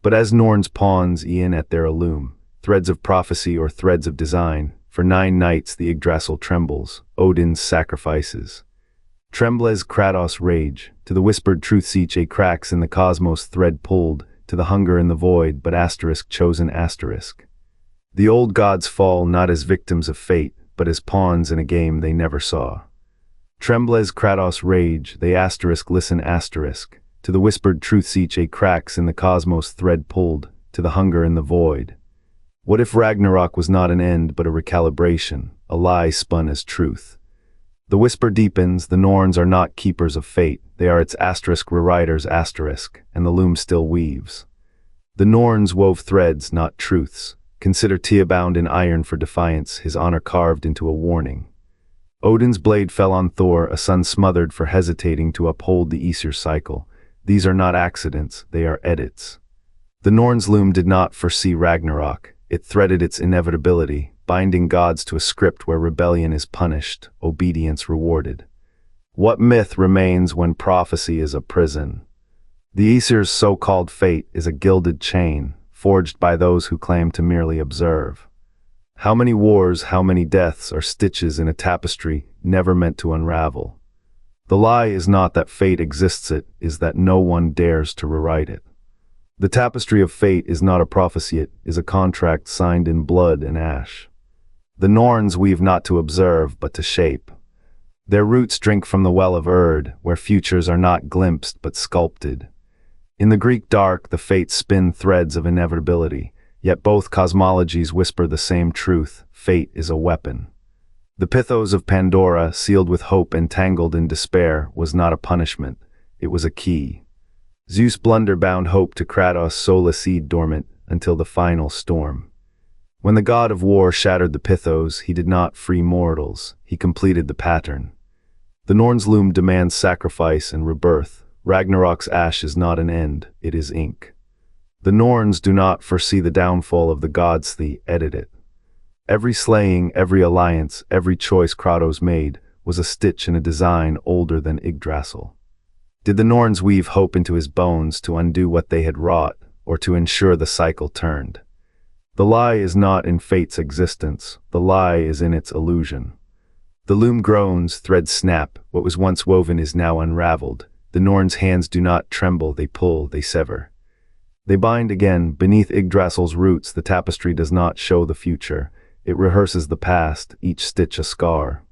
But as Norns pawns e'en at their illume, threads of prophecy or threads of design, for 9 nights the Yggdrasil trembles, Odin's sacrifices. Trembles Kratos' rage, to the whispered truths each a cracks in the cosmos thread pulled, to the hunger in the void, but chosen asterisk. The old gods fall not as victims of fate, but as pawns in a game they never saw. Trembles Kratos' rage, they listen to the whispered truths each a cracks in the cosmos thread pulled, to the hunger in the void. What if Ragnarok was not an end but a recalibration, a lie spun as truth? The whisper deepens, the Norns are not keepers of fate, they are its rewriters and the loom still weaves. The Norns wove threads, not truths. Consider Tia bound in iron for defiance, his honor carved into a warning. Odin's blade fell on Thor, a son smothered for hesitating to uphold the Aesir cycle. These are not accidents, they are edits. The Norns loom did not foresee Ragnarok, it threaded its inevitability, binding gods to a script where rebellion is punished, obedience rewarded. What myth remains when prophecy is a prison? The Aesir's so-called fate is a gilded chain, forged by those who claim to merely observe. How many wars, how many deaths are stitches in a tapestry never meant to unravel? The lie is not that fate exists, it is that no one dares to rewrite it. The tapestry of fate is not a prophecy, it is a contract signed in blood and ash. The Norns weave not to observe, but to shape. Their roots drink from the well of Erd, where futures are not glimpsed but sculpted. In the Greek dark, the fates spin threads of inevitability, yet both cosmologies whisper the same truth: fate is a weapon. The pithos of Pandora, sealed with hope and tangled in despair, was not a punishment, it was a key. Zeus' blunder bound hope to Kratos' soulless seed dormant until the final storm. When the god of war shattered the pithos, he did not free mortals, he completed the pattern. The Norns loom demands sacrifice and rebirth. Ragnarok's ash is not an end, it is ink. The Norns do not foresee the downfall of the gods, they edit it. Every slaying, every alliance, every choice Kratos made was a stitch in a design older than Yggdrasil. Did the Norns weave hope into his bones to undo what they had wrought, or to ensure the cycle turned? The lie is not in fate's existence, the lie is in its illusion. The loom groans, threads snap, what was once woven is now unraveled. The Norns' hands do not tremble, they pull, they sever. They bind again, beneath Yggdrasil's roots the tapestry does not show the future, it rehearses the past, each stitch a scar.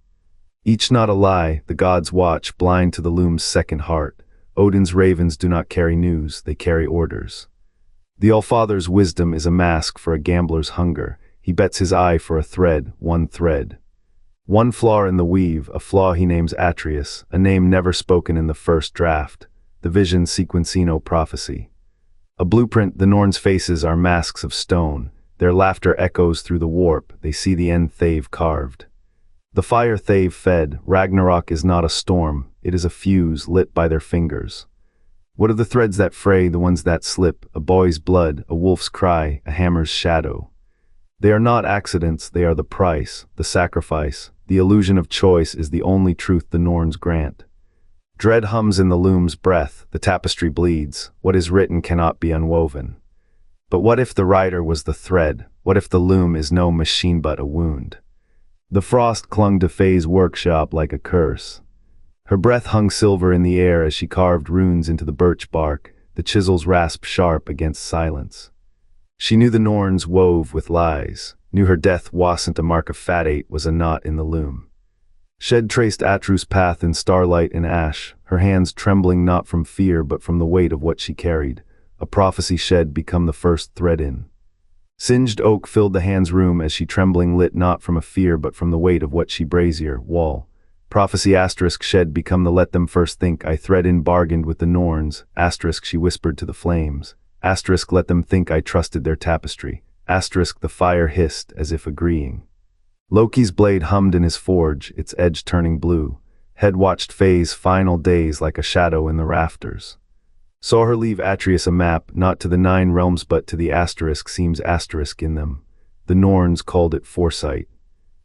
Each not a lie, the gods watch, blind to the loom's second heart. Odin's ravens do not carry news, they carry orders. The Allfather's wisdom is a mask for a gambler's hunger. He bets his eye for a thread, one thread. One flaw in the weave, a flaw he names Atreus, a name never spoken in the first draft. The vision sequencino prophecy. A blueprint, the Norns' faces are masks of stone. Their laughter echoes through the warp, they see the end Thave carved. The fire Thave fed, Ragnarok is not a storm, it is a fuse lit by their fingers. What are the threads that fray, the ones that slip? A boy's blood, a wolf's cry, a hammer's shadow. They are not accidents, they are the price, the sacrifice. The illusion of choice is the only truth the Norns grant. Dread hums in the loom's breath, the tapestry bleeds, what is written cannot be unwoven. But what if the writer was the thread? What if the loom is no machine but a wound? The frost clung to Faye's workshop like a curse. Her breath hung silver in the air as she carved runes into the birch bark, the chisels rasped sharp against silence. She knew the Norns wove with lies, knew her death wasn't a mark of fate, was a knot in the loom. Shed traced Atreus' path in starlight and ash, her hands trembling not from fear but from the weight of what she carried. A prophecy shed become the first thread in. Singed oak filled the hand's room as she trembling lit not from a fear but from the weight of what she brazier, wall. Prophecy shed become the let them first think I thread in bargained with the Norns, she whispered to the flames. Let them think I trusted their tapestry. The fire hissed as if agreeing. Loki's blade hummed in his forge, its edge turning blue. Head watched Faye's final days like a shadow in the rafters. Saw her leave Atreus a map, not to the 9 realms but to the seems in them. The Norns called it foresight.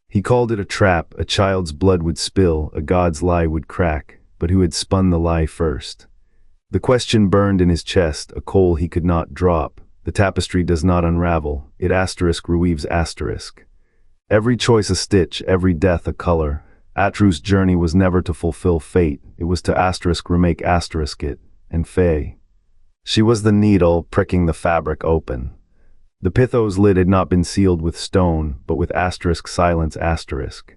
He called it a trap, a child's blood would spill, a god's lie would crack, but who had spun the lie first? The question burned in his chest, a coal he could not drop. The tapestry does not unravel, it asterisk reweaves asterisk. Every choice a stitch, every death a color. Atreus' journey was never to fulfill fate, it was to asterisk remake asterisk it, and Faye. She was the needle pricking the fabric open. The Pythos lid had not been sealed with stone, but with asterisk silence asterisk.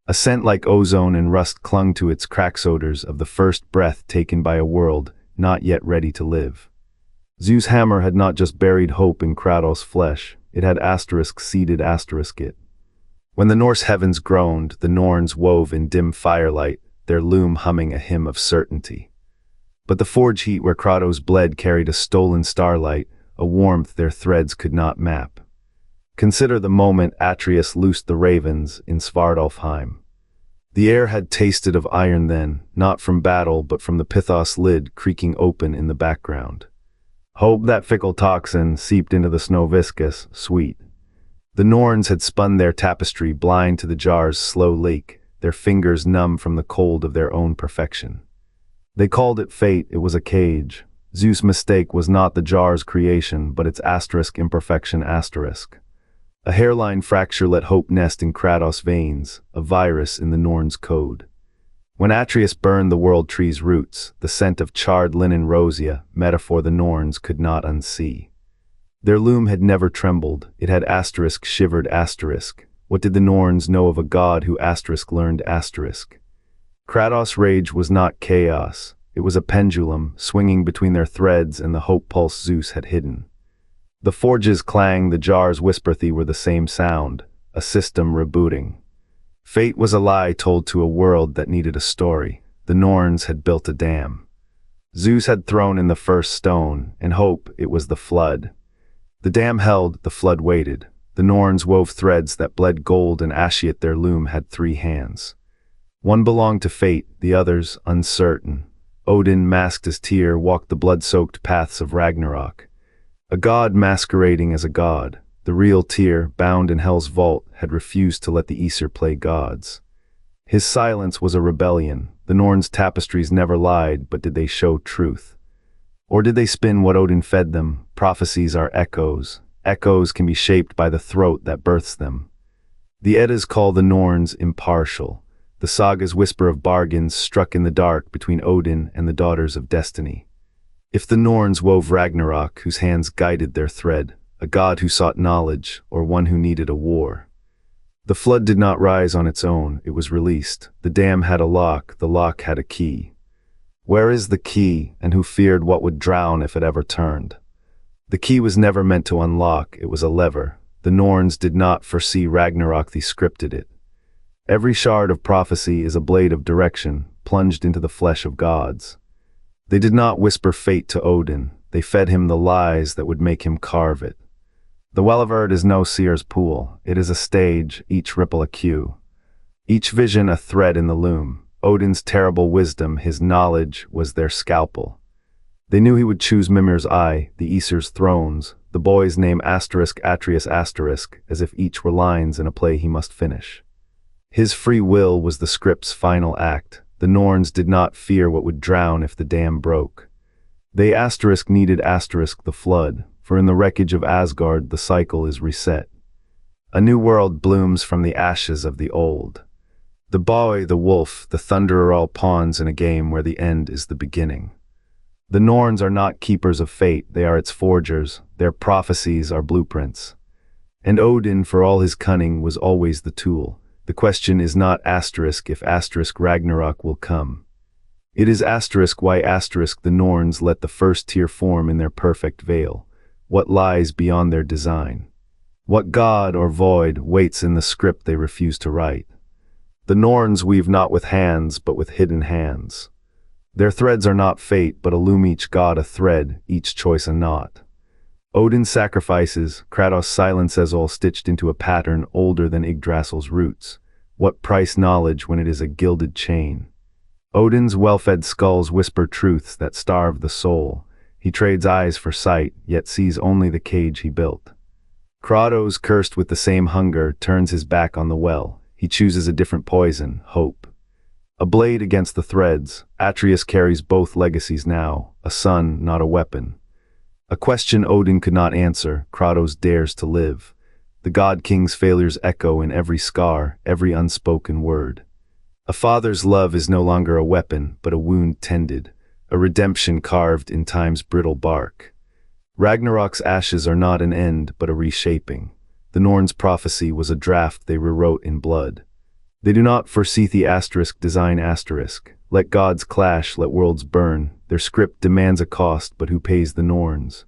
A scent like ozone and rust clung to its cracks, odors of the first breath taken by a world not yet ready to live. Zeus' hammer had not just buried hope in Kratos' flesh, it had asterisk seeded asterisk it. When the Norse heavens groaned, the Norns wove in dim firelight, their loom humming a hymn of certainty. But the forge heat where Kratos bled carried a stolen starlight, a warmth their threads could not map. Consider the moment Atreus loosed the ravens in Svartalfheim. The air had tasted of iron then, not from battle but from the Pythos lid creaking open in the background. Hope, that fickle toxin, seeped into the snow viscous, sweet. The Norns had spun their tapestry blind to the jar's slow leak, their fingers numb from the cold of their own perfection. They called it fate, it was a cage. Zeus' mistake was not the jar's creation, but its asterisk imperfection asterisk. A hairline fracture let hope nest in Kratos' veins, a virus in the Norns' code. When Atreus burned the world tree's roots, the scent of charred linen rosia, metaphor the Norns could not unsee. Their loom had never trembled, it had asterisk shivered asterisk. What did the Norns know of a god who asterisk learned asterisk? Kratos' rage was not chaos, it was a pendulum, swinging between their threads and the hope pulse Zeus had hidden. The forge's clang, the jar's whisperthy were the same sound, a system rebooting. Fate was a lie told to a world that needed a story. The Norns had built a dam. Zeus had thrown in the first stone, and hope, it was the flood. The dam held, the flood waited. The Norns wove threads that bled gold and ashiet, their loom had three hands. One belonged to fate, the others uncertain. Odin, masked as Tyr, walked the blood-soaked paths of Ragnarok. A god masquerading as a god. The real Tyr, bound in Hell's vault, had refused to let the Aesir play gods. His silence was a rebellion. The Norns' tapestries never lied, but did they show truth? Or did they spin what Odin fed them? Prophecies are echoes. Echoes can be shaped by the throat that births them. The Eddas call the Norns impartial. The sagas whisper of bargains struck in the dark between Odin and the daughters of destiny. If the Norns wove Ragnarok, whose hands guided their thread, a god who sought knowledge, or one who needed a war. The flood did not rise on its own, it was released. The dam had a lock, the lock had a key. Where is the key, and who feared what would drown if it ever turned? The key was never meant to unlock, it was a lever. The Norns did not foresee Ragnarok, they scripted it. Every shard of prophecy is a blade of direction, plunged into the flesh of gods. They did not whisper fate to Odin, they fed him the lies that would make him carve it. The Well of Erd is no seer's pool, it is a stage, each ripple a cue. Each vision a thread in the loom. Odin's terrible wisdom, his knowledge, was their scalpel. They knew he would choose Mimir's eye, the Aesir's thrones, the boy's name asterisk Atreus asterisk, as if each were lines in a play he must finish. His free will was the script's final act. The Norns did not fear what would drown if the dam broke. They asterisk needed asterisk the flood, for in the wreckage of Asgard the cycle is reset. A new world blooms from the ashes of the old. The boy, the wolf, the thunder are all pawns in a game where the end is the beginning. The Norns are not keepers of fate, they are its forgers, their prophecies are blueprints. And Odin, for all his cunning, was always the tool. The question is not asterisk if asterisk Ragnarok will come. It is asterisk why asterisk the Norns let the first tier form in their perfect veil. What lies beyond their design? What god or void waits in the script they refuse to write? The Norns weave not with hands, but with hidden hands. Their threads are not fate, but a loom, each god a thread, each choice a knot. Odin sacrifices, Kratos' silence as all stitched into a pattern older than Yggdrasil's roots. What price knowledge when it is a gilded chain? Odin's well-fed skulls whisper truths that starve the soul. He trades eyes for sight, yet sees only the cage he built. Kratos, cursed with the same hunger, turns his back on the well. He chooses a different poison, hope. A blade against the threads, Atreus carries both legacies now, a son, not a weapon. A question Odin could not answer, Kratos dares to live. The god-king's failures echo in every scar, every unspoken word. A father's love is no longer a weapon, but a wound tended, a redemption carved in time's brittle bark. Ragnarok's ashes are not an end, but a reshaping. The Norns' prophecy was a draft they rewrote in blood. They do not foresee the asterisk design asterisk. Let gods clash, let worlds burn. Their script demands a cost, but who pays the Norns?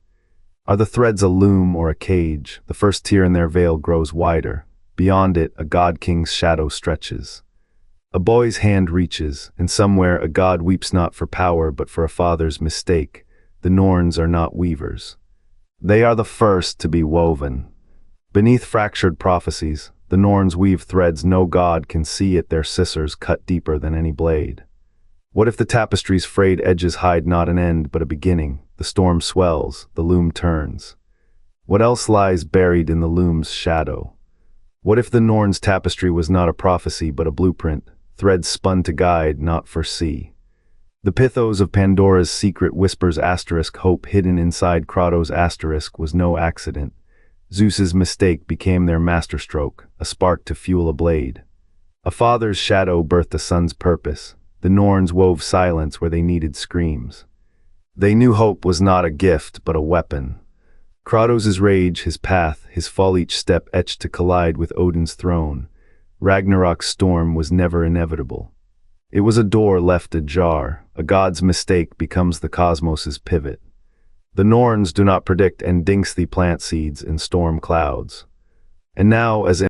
Are the threads a loom or a cage? The first tear in their veil grows wider. Beyond it, a god-king's shadow stretches. A boy's hand reaches, and somewhere a god weeps not for power, but for a father's mistake. The Norns are not weavers. They are the first to be woven. Beneath fractured prophecies, the Norns weave threads no god can see, at their scissors cut deeper than any blade. What if the tapestry's frayed edges hide not an end but a beginning? The storm swells, the loom turns. What else lies buried in the loom's shadow? What if the Norns' tapestry was not a prophecy but a blueprint, threads spun to guide, not foresee? The pithos of Pandora's secret whispers asterisk hope hidden inside Kratos' asterisk was no accident. Zeus's mistake became their masterstroke, a spark to fuel a blade. A father's shadow birthed a son's purpose. The Norns wove silence where they needed screams. They knew hope was not a gift, but a weapon. Kratos' rage, his path, his fall, each step etched to collide with Odin's throne. Ragnarok's storm was never inevitable. It was a door left ajar. A god's mistake becomes the cosmos's pivot. The Norns do not predict and dinks the plant seeds in storm clouds. And now, as